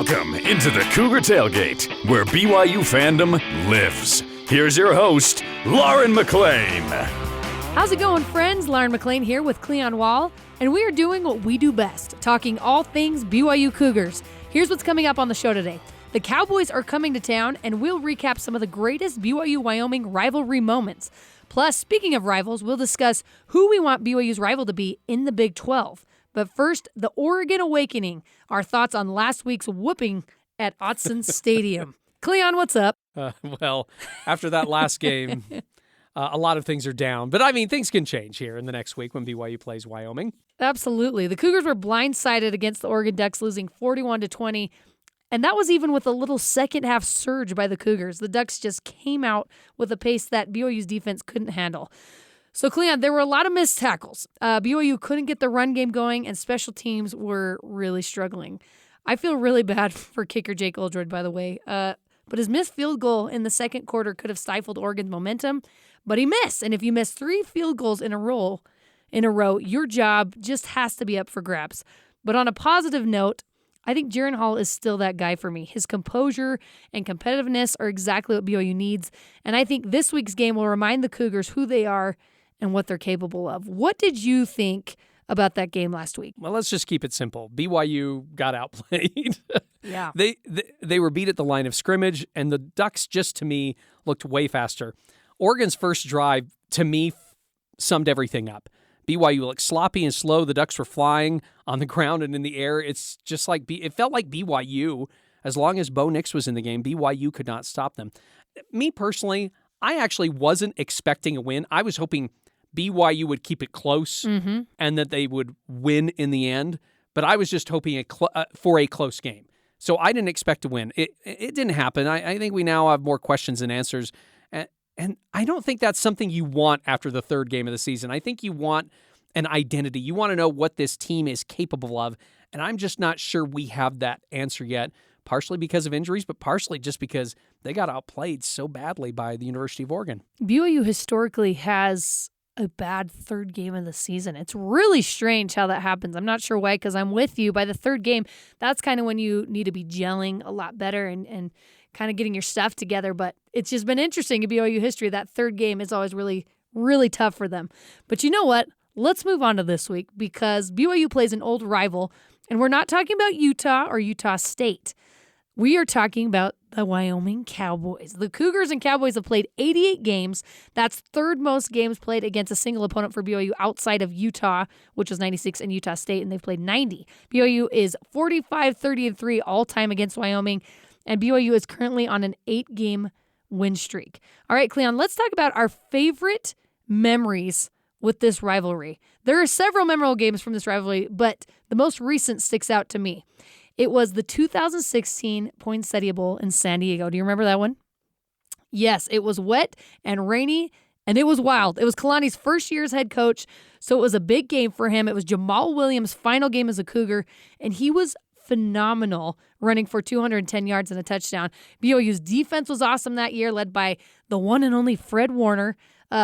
Welcome into the Cougar Tailgate, where BYU fandom lives. Here's your host, Lauren McLean. How's it going, friends? Lauren McLean here with Cleon Wall, and we are doing what we do best, talking all things BYU Cougars. Here's what's coming up on the show today. The Cowboys are coming to town, and we'll recap some of the greatest BYU-Wyoming rivalry moments. Plus, speaking of rivals, we'll discuss who we want BYU's rival to be in the Big 12. But first, the Oregon Awakening, our thoughts on last week's whooping at Autzen Stadium. Cleon, what's up? Well, after that last game, a lot of things are down. But, I mean, things can change here in the next week when BYU plays Wyoming. Absolutely. The Cougars were blindsided against the Oregon Ducks, losing 41-20. And that was even with a little second-half surge by the Cougars. The Ducks just came out with a pace that BYU's defense couldn't handle. So, Cleon, there were a lot of missed tackles. BYU couldn't get the run game going, and special teams were really struggling. I feel really bad for kicker Jake Oldroyd, by the way. But his missed field goal in the second quarter could have stifled Oregon's momentum, but he missed. And if you miss 3 field goals in a row, your job just has to be up for grabs. But on a positive note, I think Jaren Hall is still that guy for me. His composure and competitiveness are exactly what BYU needs, and I think this week's game will remind the Cougars who they are and what they're capable of. What did you think about that game last week? Well, let's just keep it simple. BYU got outplayed. Yeah. They were beat at the line of scrimmage, and the Ducks just, to me, looked way faster. Oregon's first drive, to me, summed everything up. BYU looked sloppy and slow. The Ducks were flying on the ground and in the air. It's just like it felt like BYU, as long as Bo Nix was in the game, BYU could not stop them. Me personally, I actually wasn't expecting a win. I was hoping BYU would keep it close and that they would win in the end, but I was just hoping for a close game. So I didn't expect to win. It didn't happen. I think we now have more questions than answers, and I don't think that's something you want after the third game of the season. I think you want an identity. You want to know what this team is capable of, and I'm just not sure we have that answer yet, partially because of injuries, but partially just because they got outplayed so badly by the University of Oregon. BYU historically has a bad third game of the season. It's really strange how that happens. I'm not sure why, because I'm with you. By the third game, that's kind of when you need to be gelling a lot better and kind of getting your stuff together. But it's just been interesting in BYU history. That third game is always really, really tough for them. But you know what? Let's move on to this week, because BYU plays an old rival, and we're not talking about Utah or Utah State. We are talking about the Wyoming Cowboys. The Cougars and Cowboys have played 88 games. That's third most games played against a single opponent for BYU outside of Utah, which was 96, and Utah State, and they've played 90. BYU is 45-30-3 all-time against Wyoming, and BYU is currently on an 8-game win streak. All right, Cleon, let's talk about our favorite memories with this rivalry. There are several memorable games from this rivalry, but the most recent sticks out to me. It was the 2016 Poinsettia Bowl in San Diego. Do you remember that one? Yes, it was wet and rainy, and it was wild. It was Kalani's first year as head coach, so it was a big game for him. It was Jamal Williams' final game as a Cougar, and he was phenomenal, running for 210 yards and a touchdown. BYU's defense was awesome that year, led by the one and only Fred Warner,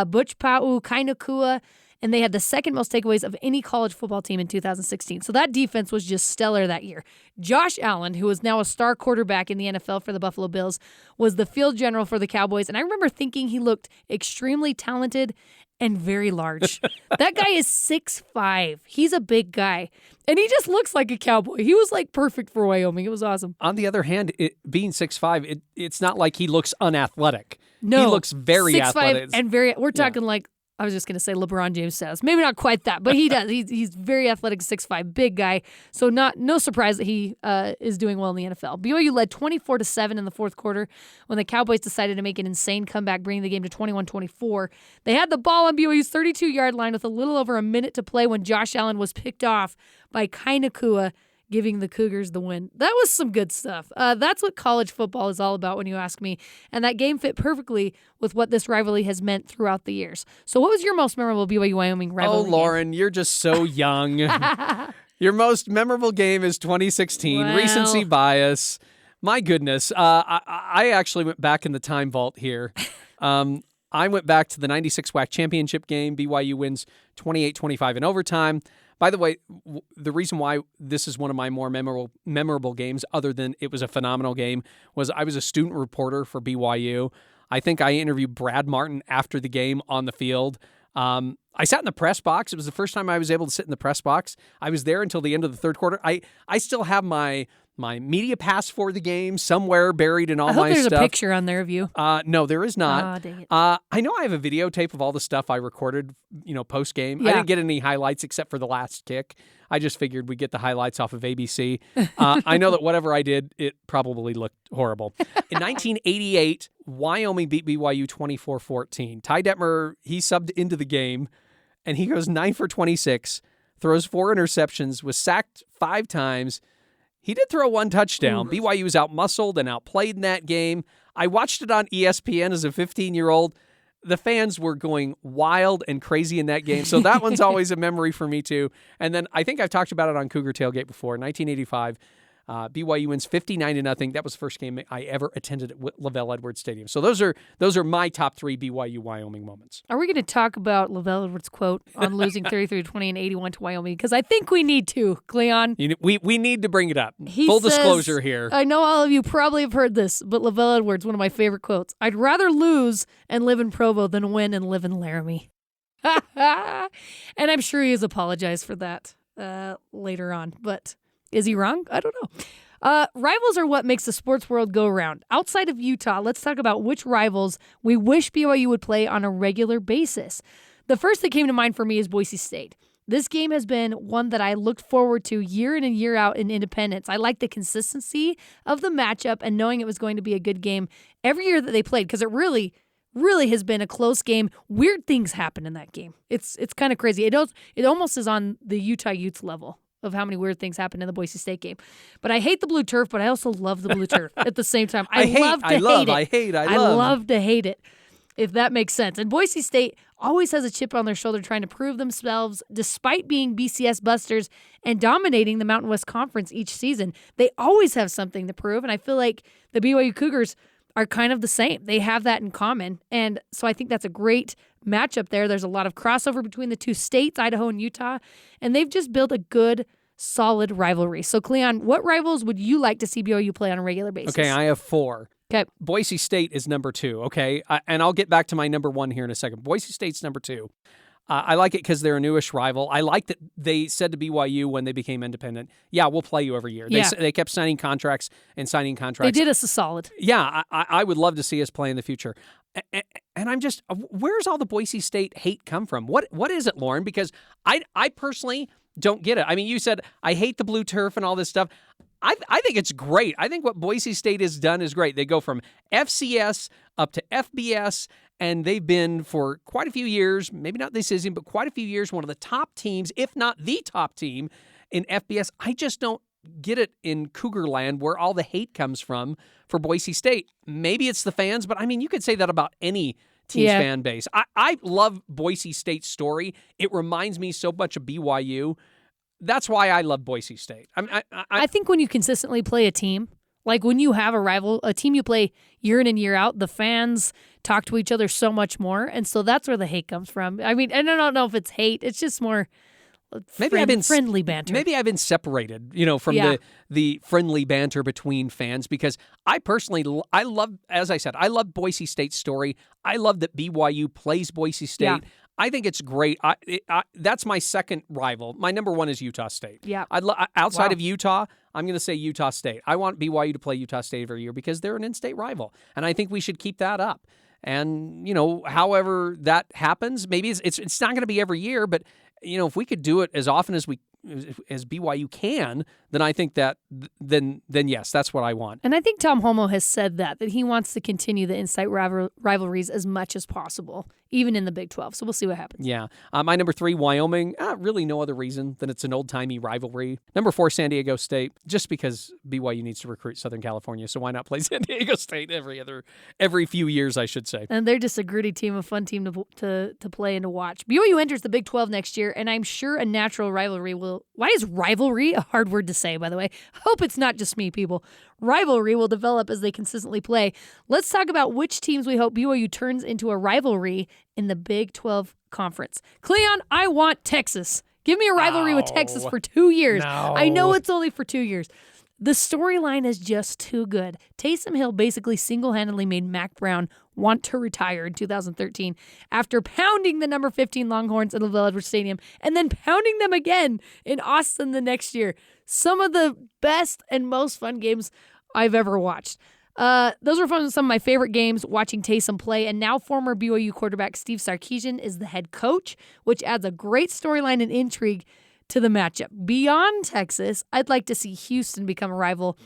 Butch Pau, Kai Nakua, and they had the second most takeaways of any college football team in 2016. So that defense was just stellar that year. Josh Allen, who is now a star quarterback in the NFL for the Buffalo Bills, was the field general for the Cowboys. And I remember thinking he looked extremely talented and very large. That guy is 6'5". He's a big guy. And he just looks like a Cowboy. He was like perfect for Wyoming. It was awesome. On the other hand, being 6'5", it's not like he looks unathletic. No. He looks very 6'5" athletic. and we're talking like, I was just going to say LeBron James says. Maybe not quite that, but he does. He's very athletic, 6'5", big guy. So no surprise that he is doing well in the NFL. BYU led 24-7 in the fourth quarter when the Cowboys decided to make an insane comeback, bringing the game to 21-24. They had the ball on BYU's 32-yard line with a little over a minute to play when Josh Allen was picked off by Kai Nakua, giving the Cougars the win. That was some good stuff. That's what college football is all about when you ask me. And that game fit perfectly with what this rivalry has meant throughout the years. So what was your most memorable BYU-Wyoming rivalry game? Lauren, you're just so young. Your most memorable game is 2016. Wow. Recency bias. My goodness. I actually went back in the time vault here. I went back to the 96 WAC championship game. BYU wins 28-25 in overtime. By the way, the reason why this is one of my more memorable games, other than it was a phenomenal game, was I was a student reporter for BYU. I think I interviewed Brad Martin after the game on the field. I sat in the press box. It was the first time I was able to sit in the press box. I was there until the end of the third quarter. I still have my media pass for the game somewhere buried in all my stuff. I hope there's a picture on there of you. No, there is not. Dang it. I know I have a videotape of all the stuff I recorded, post game. Yeah. I didn't get any highlights except for the last kick. I just figured we'd get the highlights off of ABC. I know that whatever I did, it probably looked horrible. In 1988, Wyoming beat BYU 24-14. Ty Detmer, he subbed into the game, and he goes 9 for 26, throws 4 interceptions, was sacked 5 times. He did throw 1 touchdown. Ooh. BYU was outmuscled and outplayed in that game. I watched it on ESPN as a 15-year-old. The fans were going wild and crazy in that game. So that one's always a memory for me, too. And then I think I've talked about it on Cougar Tailgate before. 1985, BYU wins 59-0. That was the first game I ever attended at Lavelle Edwards Stadium. So those are my top 3 BYU Wyoming moments. Are we going to talk about Lavelle Edwards' quote on losing 33-20 and 81 to Wyoming? Because I think we need to, Cleon. We need to bring it up. He Full says, disclosure here. I know all of you probably have heard this, but Lavelle Edwards, one of my favorite quotes. I'd rather lose and live in Provo than win and live in Laramie. And I'm sure he has apologized for that later on. But is he wrong? I don't know. Rivals are what makes the sports world go around. Outside of Utah, let's talk about which rivals we wish BYU would play on a regular basis. The first that came to mind for me is Boise State. This game has been one that I looked forward to year in and year out in Independence. I like the consistency of the matchup and knowing it was going to be a good game every year that they played, because it really has been a close game. Weird things happen in that game. It's kind of crazy. It almost is on the Utah Utes level of how many weird things happened in the Boise State game. But I hate the blue turf, but I also love the blue turf at the same time. I love to hate it, if that makes sense. And Boise State always has a chip on their shoulder trying to prove themselves despite being BCS busters and dominating the Mountain West Conference each season. They always have something to prove, and I feel like the BYU Cougars are kind of the same. They have that in common, and so I think that's a great matchup there. There's a lot of crossover between the two states, Idaho and Utah, and they've just built a good, solid rivalry. So, Cleon, what rivals would you like to see BYU play on a regular basis? Okay, I have 4. Okay. Boise State is number 2, okay? And I'll get back to my number 1 here in a second. Boise State's number 2. I like it because they're a newish rival. I like that they said to BYU when they became independent, yeah, we'll play you every year. They kept signing contracts and signing contracts. They did us a solid. Yeah, I would love to see us play in the future. And I'm just, where's all the Boise State hate come from? What is it, Lauren? Because I personally don't get it. I mean, you said, I hate the blue turf and all this stuff. I think it's great. I think what Boise State has done is great. They go from FCS up to FBS, and they've been for quite a few years, maybe not this season, but quite a few years, one of the top teams, if not the top team in FBS. I just don't get it in Cougar land where all the hate comes from for Boise State. Maybe it's the fans, but I mean, you could say that about any team's fan base. I love Boise State's story. It reminds me so much of BYU. That's why I love Boise State. I think when you consistently play a team, like when you have a rival, a team you play year in and year out, the fans talk to each other so much more. And so that's where the hate comes from. I mean, and I don't know if it's hate. It's just more friendly banter. Maybe I've been separated, from the friendly banter between fans, because I personally, I love, as I said, I love Boise State's story. I love that BYU plays Boise State. Yeah. I think it's great. That's my second rival. My number 1 is Utah State. Yeah. Outside of Utah, I'm going to say Utah State. I want BYU to play Utah State every year because they're an in-state rival, and I think we should keep that up. And however that happens, maybe it's not going to be every year, but if we could do it as often as BYU can, then I think that then yes, that's what I want. And I think Tom Holmoe has said that he wants to continue the in-state rivalries as much as possible, even in the Big 12. So we'll see what happens. Yeah. My number 3, Wyoming. Really no other reason than it's an old-timey rivalry. Number 4, San Diego State, just because BYU needs to recruit Southern California. So why not play San Diego State every few years, I should say. And they're just a gritty team, a fun team to play and to watch. BYU enters the Big 12 next year, and I'm sure a natural rivalry will... Why is rivalry a hard word to say, by the way? Hope it's not just me, people. Rivalry will develop as they consistently play. Let's talk about which teams we hope BYU turns into a rivalry in the Big 12 Conference. Cleon, I want Texas. Give me a rivalry with Texas for 2 years. No. I know it's only for 2 years. The storyline is just too good. Taysom Hill basically single-handedly made Mac Brown want to retire in 2013 after pounding the number 15 Longhorns at the Velvet Stadium and then pounding them again in Austin the next year. Some of the best and most fun games I've ever watched. Those were some of my favorite games watching Taysom play, and now former BYU quarterback Steve Sarkisian is the head coach, which adds a great storyline and intrigue to the matchup. Beyond Texas, I'd like to see Houston become a rival.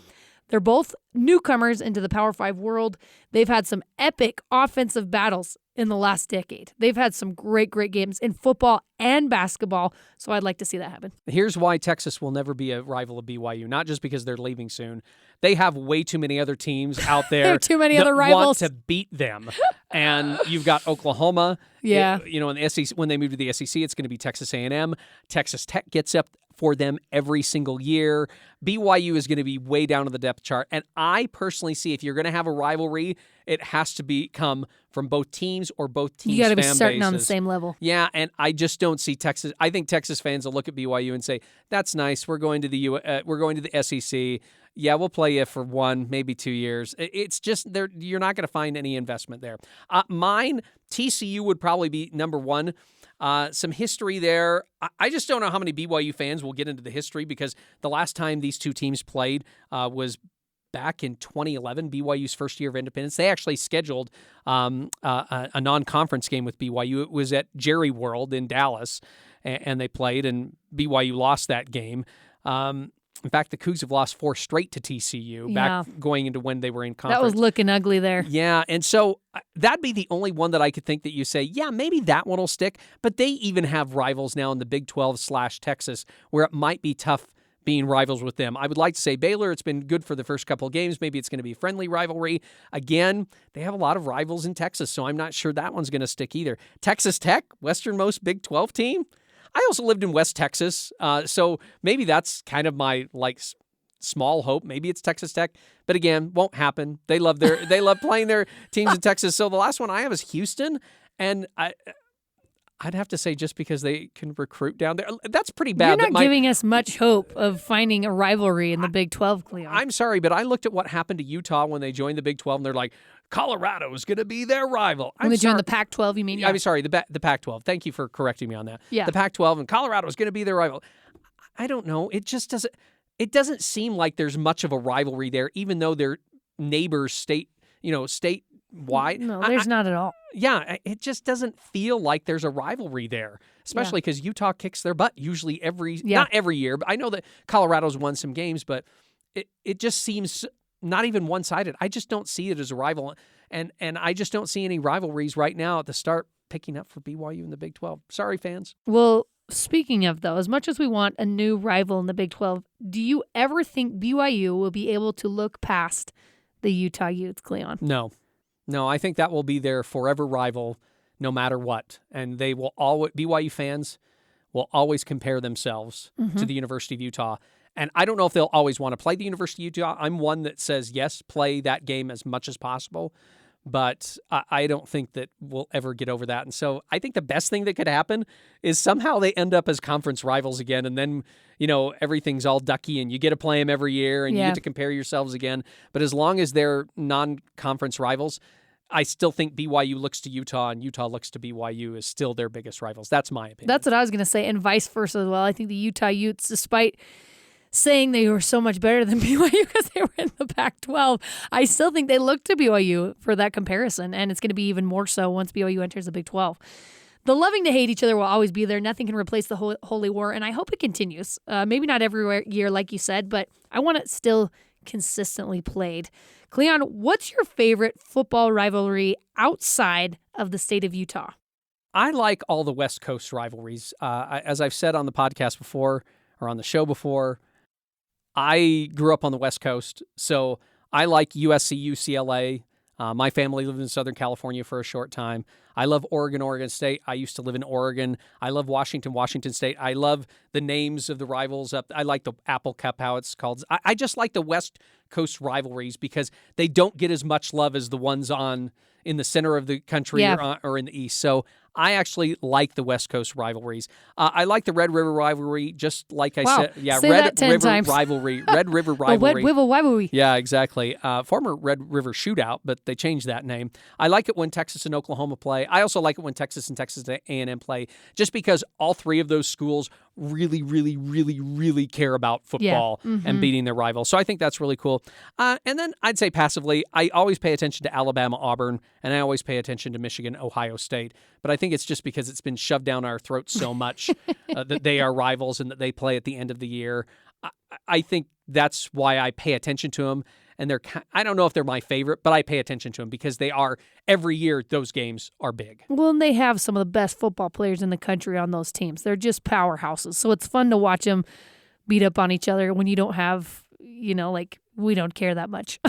They're both newcomers into the Power 5 world. They've had some epic offensive battles in the last decade. They've had some great games in football and basketball, so I'd like to see that happen. Here's why Texas will never be a rival of BYU, not just because they're leaving soon. They have way too many other teams out there. There are too many that other rivals want to beat them. And you've got Oklahoma. Yeah. In the SEC, when they move to the SEC, it's going to be Texas A&M. Texas Tech gets up for them every single year. BYU is going to be way down on the depth chart. And I personally see if you're going to have a rivalry, it has to come from both teams or both teams' You got to be fan starting bases. on the same level. Yeah, and I just don't see Texas. I think Texas fans will look at BYU and say, "That's nice. We're going to the SEC. Yeah, we'll play you for 1, maybe 2 years." It's just you're not going to find any investment there. Mine, TCU would probably be number 1. Some history there. I just don't know how many BYU fans will get into the history because the last time these two teams played was back in 2011, BYU's first year of independence. They actually scheduled a non-conference game with BYU. It was at Jerry World in Dallas, and they played, and BYU lost that game. In fact, the Cougs have lost 4 straight to TCU back going into when they were in conference. That was looking ugly there. Yeah, and so that'd be the only one that I could think that you say, yeah, maybe that one will stick. But they even have rivals now in the Big 12/Texas where it might be tough being rivals with them. I would like to say Baylor, it's been good for the first couple of games. Maybe it's going to be a friendly rivalry. Again, they have a lot of rivals in Texas, so I'm not sure that one's going to stick either. Texas Tech, westernmost Big 12 team. I also lived in West Texas, so maybe that's kind of my small hope. Maybe it's Texas Tech, but again, won't happen. They love playing their teams in Texas. So the last one I have is Houston, and I'd have to say just because they can recruit down there, that's pretty bad. You're not giving us much hope of finding a rivalry in the Big 12, Cleon. I'm sorry, but I looked at what happened to Utah when they joined the Big 12, and they're like, Colorado is going to be their rival. When they joined the Pac-12, you mean? Yeah. I'm sorry, the Pac-12. Thank you for correcting me on that. Yeah. The Pac-12 and Colorado is going to be their rival. I don't know. It just doesn't. It doesn't seem like there's much of a rivalry there, even though they're neighbors statewide. No, there's not at all. Yeah, it just doesn't feel like there's a rivalry there, especially because Utah kicks their butt usually not every year. But I know that Colorado's won some games, but it just seems not even one-sided. I just don't see it as a rival, and I just don't see any rivalries right now at the start picking up for BYU in the Big 12. Sorry, fans. Well, speaking of, though, as much as we want a new rival in the Big 12, do you ever think BYU will be able to look past the Utah Utes, Cleon? No, I think that will be their forever rival no matter what, and they will BYU fans will always compare themselves to the University of Utah. And I don't know if they'll always want to play the University of Utah. I'm one that says, yes, play that game as much as possible. But I don't think that we'll ever get over that. And so I think the best thing that could happen is somehow they end up as conference rivals again. And then, everything's all ducky and you get to play them every year and you get to compare yourselves again. But as long as they're non-conference rivals, I still think BYU looks to Utah and Utah looks to BYU as still their biggest rivals. That's my opinion. That's what I was going to say, and vice versa as well. I think the Utah Utes, despite saying they were so much better than BYU because they were in the Pac-12, I still think they look to BYU for that comparison, and it's going to be even more so once BYU enters the Big 12. The loving to hate each other will always be there. Nothing can replace the holy war, and I hope it continues. Maybe not every year, like you said, but I want it still consistently played. Cleon, what's your favorite football rivalry outside of the state of Utah? I like all the West Coast rivalries. As I've said on the podcast before or on the show before, I grew up on the West Coast, so I like USC, UCLA. My family lived in Southern California for a short time. I love Oregon State. I used to live in Oregon. I love Washington State. I love the names of the rivals. I like the Apple Cup, how it's called. I just like the West Coast rivalries because they don't get as much love as the ones in the center of the country or in the East. So I actually like the West Coast rivalries. I like the Red River rivalry, just like I Wow. said. Yeah, Say Red that 10 River times. rivalry. Red River The rivalry. Red River rivalry. Yeah, exactly. Former Red River Shootout, but they changed that name. I like it when Texas and Oklahoma play. I also like it when Texas and Texas A&M play, just because all three of those schools really, really, really, really care about football and beating their rivals. So I think that's really cool. And then I'd say passively, I always pay attention to Alabama, Auburn, and I always pay attention to Michigan, Ohio State. But I think it's just because it's been shoved down our throats so much that they are rivals and that they play at the end of the year. I think that's why I pay attention to them. And I don't know if they're my favorite, but I pay attention to them because they are, every year, those games are big. Well, and they have some of the best football players in the country on those teams. They're just powerhouses. So it's fun to watch them beat up on each other when you don't have, we don't care that much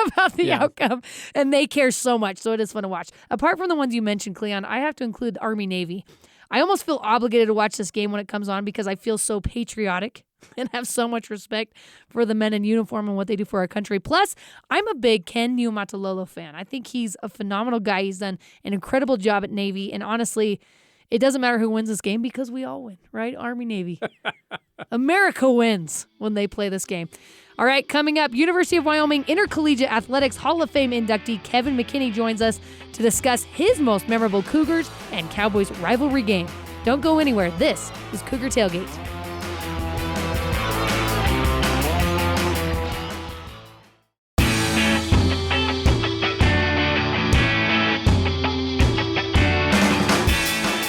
about the outcome. And they care so much. So it is fun to watch. Apart from the ones you mentioned, Cleon, I have to include the Army-Navy. I almost feel obligated to watch this game when it comes on because I feel so patriotic and have so much respect for the men in uniform and what they do for our country. Plus, I'm a big Ken Niumatalolo fan. I think he's a phenomenal guy. He's done an incredible job at Navy. And honestly, it doesn't matter who wins this game because we all win, right? Army, Navy. America wins when they play this game. All right, coming up, University of Wyoming Intercollegiate Athletics Hall of Fame inductee Kevin McKinney joins us to discuss his most memorable Cougars and Cowboys rivalry game. Don't go anywhere. This is Cougar Tailgate.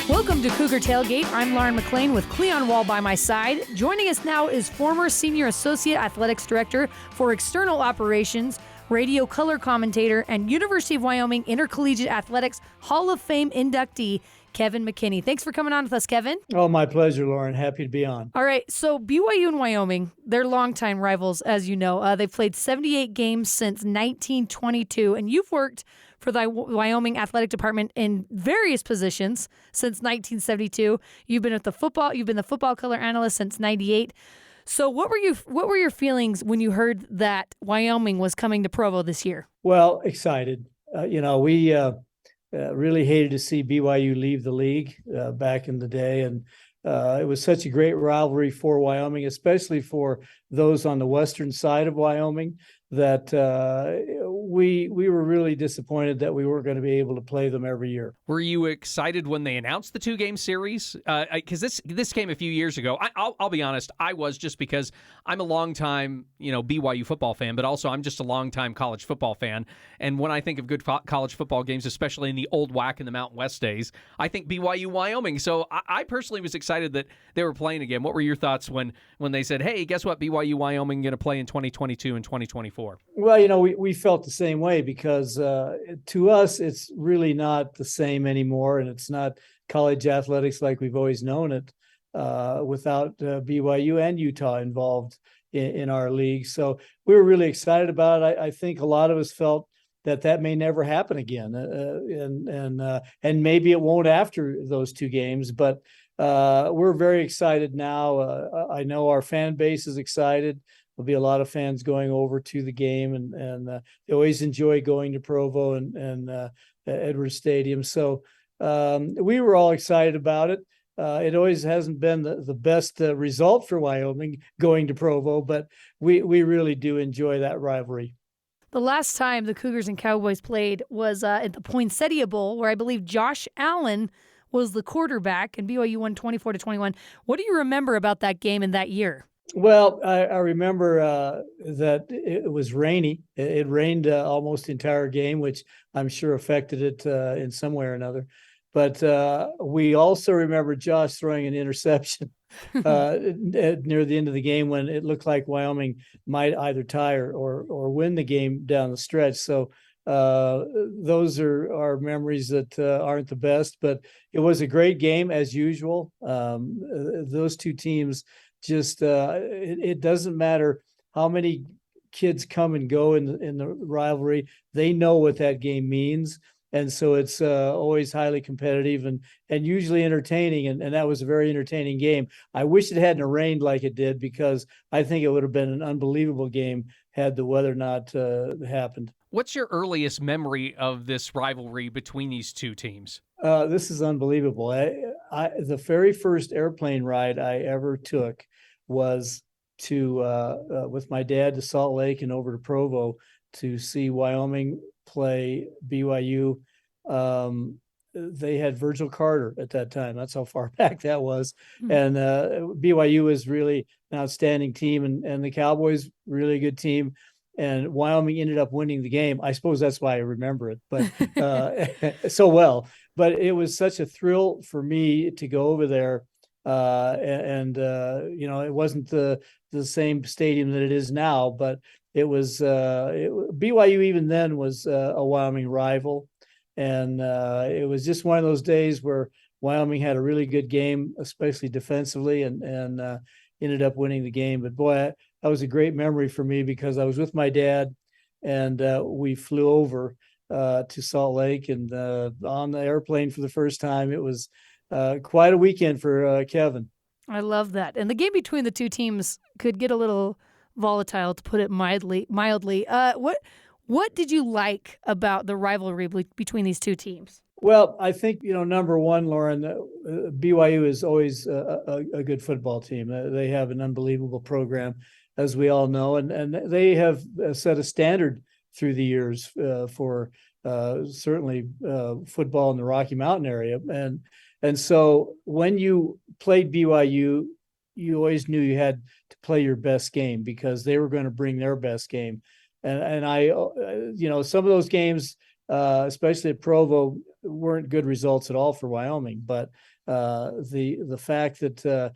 Welcome to Cougar Tailgate. I'm Lauren McLean with Cleon Wall by my side. Joining us now is former Senior Associate Athletics Director for External Operations, radio color commentator, and University of Wyoming Intercollegiate Athletics Hall of Fame inductee, Kevin McKinney. Thanks for coming on with us, Kevin. Oh, my pleasure, Lauren. Happy to be on. All right, so BYU and Wyoming, they're longtime rivals, as you know. They've played 78 games since 1922, and you've worked for the Wyoming Athletic Department in various positions since 1972. You've been the football color analyst since 98. So what were your feelings when you heard that Wyoming was coming to Provo this year? Well, excited. We really hated to see BYU leave the league back in the day, and it was such a great rivalry for Wyoming, especially for those on the western side of Wyoming, that we were really disappointed that we weren't going to be able to play them every year. Were you excited when they announced the 2-game series? Because this came a few years ago. I'll be honest, I was, just because I'm a longtime BYU football fan, but also I'm just a longtime college football fan. And when I think of good college football games, especially in the old WAC and the Mountain West days, I think BYU Wyoming. So I personally was excited that they were playing again. What were your thoughts when they said, "Hey, guess what? BYU Wyoming going to play in 2022 and 2024"? Well, we felt the same way because to us, it's really not the same anymore. And it's not college athletics like we've always known it without BYU and Utah involved in our league. So we were really excited about it. I think a lot of us felt that may never happen again. And maybe it won't after those 2 games, but we're very excited now. I know our fan base is excited. There'll be a lot of fans going over to the game, and they always enjoy going to Provo and Edwards Stadium. So we were all excited about it. It always hasn't been the best result for Wyoming going to Provo, but we really do enjoy that rivalry. The last time the Cougars and Cowboys played was at the Poinsettia Bowl, where I believe Josh Allen was the quarterback, and BYU won 24-21. What do you remember about that game in that year? Well, I remember that it was rainy. It rained almost the entire game, which I'm sure affected it in some way or another. But we also remember Josh throwing an interception near the end of the game when it looked like Wyoming might either tie or win the game down the stretch. So those are our memories that aren't the best, but it was a great game as usual. Those two teams just it doesn't matter how many kids come and go in the rivalry. They know what that game means. And so it's always highly competitive and usually entertaining. And that was a very entertaining game. I wish it hadn't rained like it did, because I think it would have been an unbelievable game had the weather not happened. What's your earliest memory of this rivalry between these two teams? This is unbelievable. The very first airplane ride I ever took was to with my dad to Salt Lake and over to Provo to see Wyoming play BYU. They had Virgil Carter at that time. That's how far back that was. And BYU was really an outstanding team, and the Cowboys really good team. And Wyoming ended up winning the game. I suppose that's why I remember it, but so well. But it was such a thrill for me to go over there, it wasn't the same stadium that it is now, but it was BYU even then was a Wyoming rival, and it was just one of those days where Wyoming had a really good game, especially defensively, and ended up winning the game. But boy, that was a great memory for me because I was with my dad, and we flew over to Salt Lake, and on the airplane for the first time. It was quite a weekend for Kevin. I love that. And the game between the two teams could get a little volatile, to put it mildly. What did you like about the rivalry between these two teams? Well, I think, number one, Lauren, BYU is always a good football team. They have an unbelievable program, as we all know, and they have set a standard through the years for certainly football in the Rocky Mountain area. And so when you played BYU, you always knew you had to play your best game because they were going to bring their best game. And I, some of those games, especially at Provo, weren't good results at all for Wyoming. But the fact that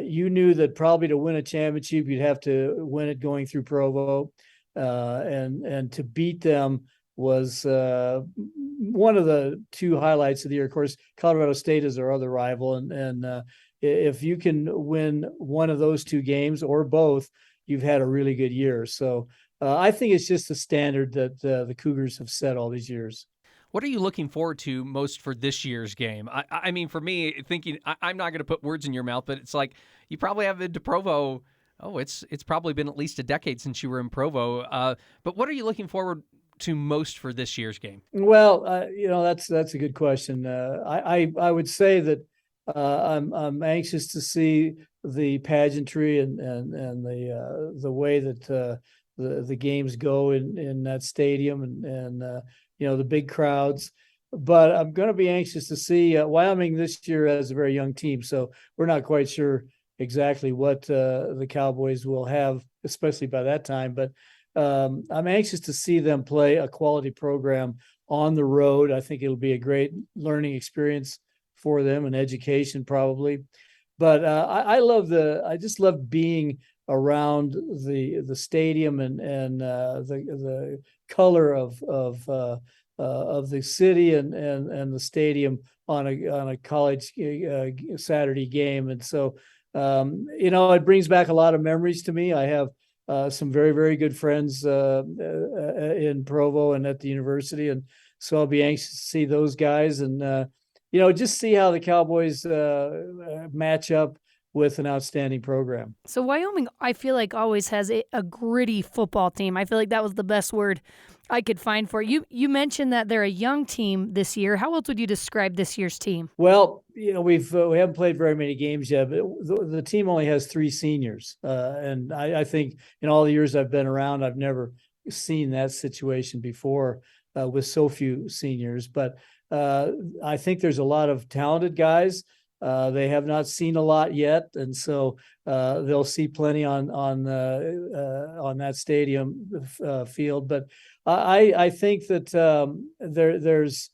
you knew that probably to win a championship, you'd have to win it going through Provo, and to beat them was one of the two highlights of the year. Of course, Colorado State is our other rival, and if you can win one of those two games or both, you've had a really good year. So I think it's just the standard that the Cougars have set all these years. What are you looking forward to most for this year's game? I mean, for me, thinking, I'm not going to put words in your mouth, but it's like you probably have been to Provo. Oh, it's probably been at least a decade since you were in Provo. But what are you looking forward to most for this year's game? Well, that's a good question. I would say that I'm anxious to see the pageantry and the way that the games go in that stadium and the big crowds. But I'm going to be anxious to see Wyoming this year has a very young team, so we're not quite sure exactly what the Cowboys will have, especially by that time. But I'm anxious to see them play a quality program on the road. I think it'll be a great learning experience for them and education probably. But I just love being around the stadium and the color of the city and the stadium on a college Saturday game. And so it brings back a lot of memories to me. I have some very, very good friends in Provo and at the university. And so I'll be anxious to see those guys and, just see how the Cowboys match up with an outstanding program. So Wyoming, I feel like always has a gritty football team. I feel like that was the best word I could find for it. You mentioned that they're a young team this year. How else would you describe this year's team? Well, we haven't played very many games yet, but the team only has 3 seniors. And I think in all the years I've been around, I've never seen that situation before with so few seniors. But I think there's a lot of talented guys. They have not seen a lot yet, and so they'll see plenty on that stadium field. But I think that there's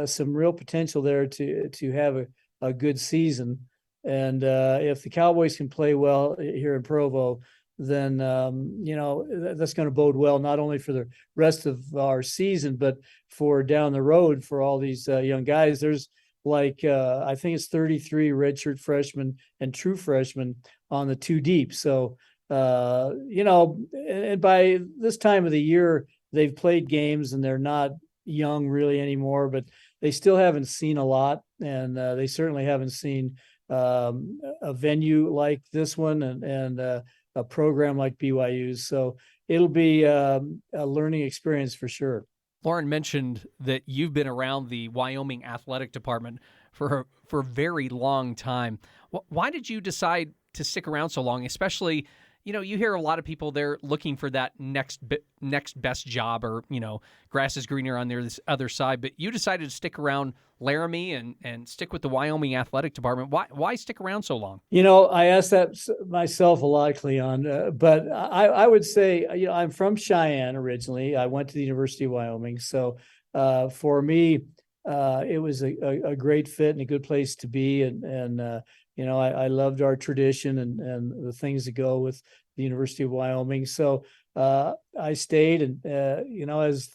some real potential there to have a good season. And if the Cowboys can play well here in Provo, then that's going to bode well not only for the rest of our season, but for down the road for all these young guys. There's I think it's 33 redshirt freshmen and true freshmen on the 2 deep. So, and by this time of the year, they've played games and they're not young really anymore, but they still haven't seen a lot. And they certainly haven't seen a venue like this one and a program like BYU's. So it'll be a learning experience for sure. Lauren mentioned that you've been around the Wyoming athletic department for a very long time. Why did you decide to stick around so long? Especially, you hear a lot of people there looking for that next best job, or grass is greener on this other side. But you decided to stick around Laramie and stick with the Wyoming athletic department. Why stick around so long? I asked that myself a lot, Cleon, but I would say, I'm from Cheyenne originally. I went to the University of Wyoming. So for me, it was a great fit and a good place to be. And I loved our tradition and the things that go with the University of Wyoming. So I stayed, and, as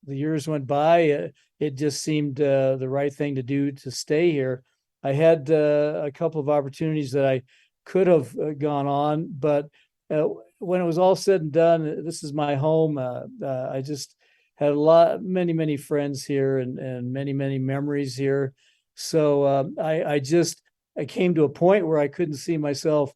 the years went by, it just seemed the right thing to do to stay here. I had a couple of opportunities that I could have gone on, but when it was all said and done, this is my home. I just had many friends here and many memories here. So I came to a point where I couldn't see myself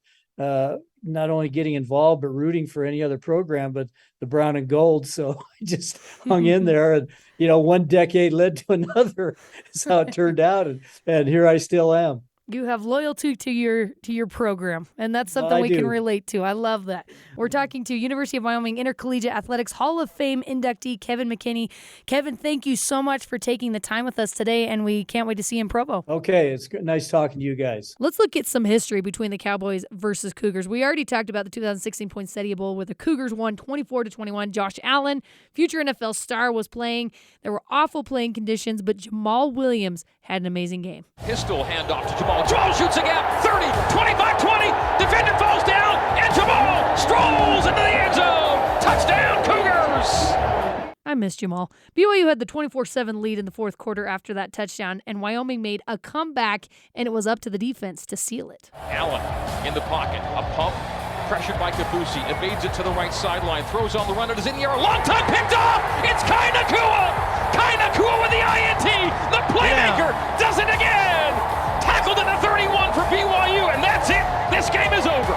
not only getting involved, but rooting for any other program, but the brown and gold. So I just hung in there, and, one decade led to another is how it turned out. And here I still am. You have loyalty to your program, and that's something we can relate to. I love that. We're talking to University of Wyoming Intercollegiate Athletics Hall of Fame inductee Kevin McKinney. Kevin, thank you so much for taking the time with us today, and we can't wait to see you in Provo. Okay, it's nice talking to you guys. Let's look at some history between the Cowboys versus Cougars. We already talked about the 2016 Poinsettia Bowl, where the Cougars won 24-21. Josh Allen, future NFL star, was playing. There were awful playing conditions, but Jamal Williams had an amazing game. Pistol handoff to Jamal. Jamal shoots a gap. 30, 25, 20. Defender falls down, and Jamal strolls into the end zone. Touchdown, Cougars! I miss Jamal. BYU had the 24-7 lead in the fourth quarter after that touchdown, and Wyoming made a comeback, and it was up to the defense to seal it. Allen in the pocket. A pump. Pressured by Kabusi. Evades it to the right sideline. Throws on the run. It is in the air. A long time picked off. It's Kai Nakua with the INT. The playmaker does it again. Tackled at the 31 for BYU, and that's it. This game is over.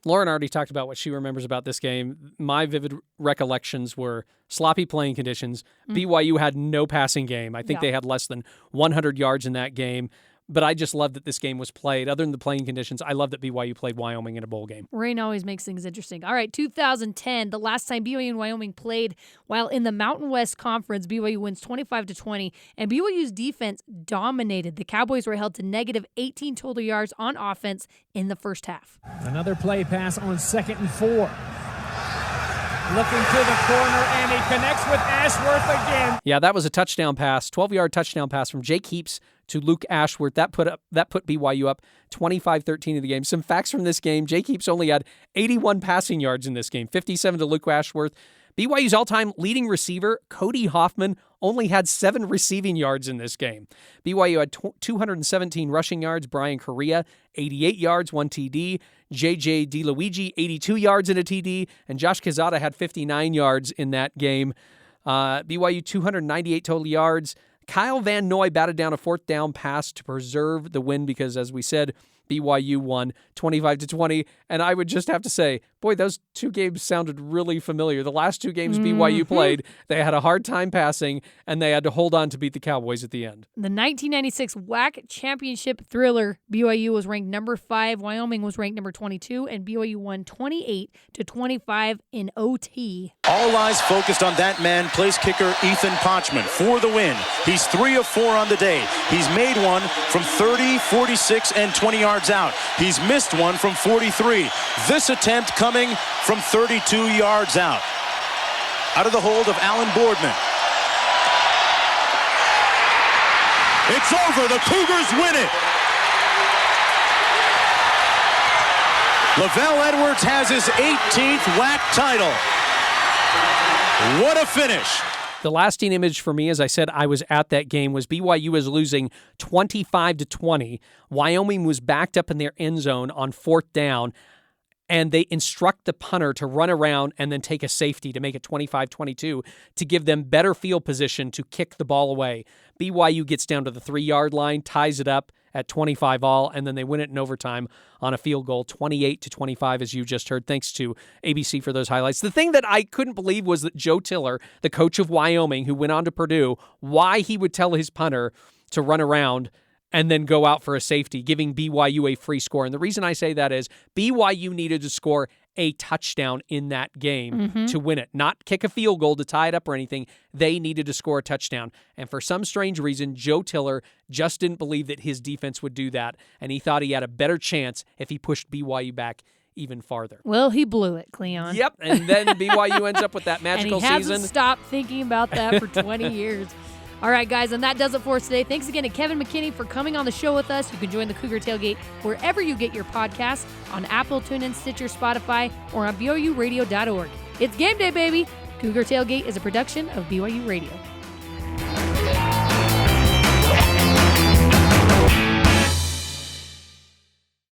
Lauren already talked about what she remembers about this game. My vivid recollections were sloppy playing conditions. BYU had no passing game. I think they had less than 100 yards in that game. But I just love that this game was played. Other than the playing conditions, I love that BYU played Wyoming in a bowl game. Rain always makes things interesting. All right, 2010, the last time BYU and Wyoming played while in the Mountain West Conference, BYU wins 25-20, and BYU's defense dominated. The Cowboys were held to negative 18 total yards on offense in the first half. Another play pass on 2nd and 4. Looking to the corner, and he connects with Ashworth again. Yeah, that was a touchdown pass, 12-yard touchdown pass from Jake Heaps to Luke Ashworth. That put BYU up 25-13 in the game. Some facts from this game: Jake Heaps only had 81 passing yards in this game, 57 to Luke Ashworth. BYU's all-time leading receiver, Cody Hoffman, only had 7 receiving yards in this game. BYU had 217 rushing yards. Brian Correa, 88 yards, 1 TD. J.J. DeLuigi, 82 yards and a TD. And Josh Quezada had 59 yards in that game. BYU, 298 total yards. Kyle Van Noy batted down a 4th down pass to preserve the win because, as we said, BYU won 25-20. And I would just have to say, boy, those 2 games sounded really familiar. The last 2 games BYU played, they had a hard time passing, and they had to hold on to beat the Cowboys at the end. The 1996 WAC Championship thriller, BYU was ranked number 5, Wyoming was ranked number 22, and BYU won 28-25 in OT. All eyes focused on that man, place kicker Ethan Potchman for the win. He's 3 of 4 on the day. He's made one from 30, 46, and 20 yards out. He's missed one from 43. This attempt coming from 32 yards out. Out of the hold of Alan Boardman. It's over. The Cougars win it. Lavelle Edwards has his 18th WAC title. What a finish. The lasting image for me, as I said, I was at that game, was BYU was losing 25-20. Wyoming was backed up in their end zone on 4th down, and they instruct the punter to run around and then take a safety to make it 25-22 to give them better field position to kick the ball away. BYU gets down to the 3-yard line, ties it up, at 25 all, and then they win it in overtime on a field goal, 28-25, as you just heard. Thanks to ABC for those highlights. The thing that I couldn't believe was that Joe Tiller, the coach of Wyoming, who went on to Purdue, why he would tell his punter to run around and then go out for a safety, giving BYU a free score. And the reason I say that is BYU needed to score a touchdown in that game to win it, not kick a field goal to tie it up or anything. They needed to score a touchdown. And for some strange reason, Joe Tiller just didn't believe that his defense would do that, and he thought he had a better chance if he pushed BYU back even farther. Well, he blew it, Cleon. Yep, and then BYU ends up with that magical season. And he hasn't stopped thinking about that for 20 years. All right, guys, and that does it for us today. Thanks again to Kevin McKinney for coming on the show with us. You can join the Cougar Tailgate wherever you get your podcasts, on Apple, TuneIn, Stitcher, Spotify, or on BYUradio.org. It's game day, baby. Cougar Tailgate is a production of BYU Radio.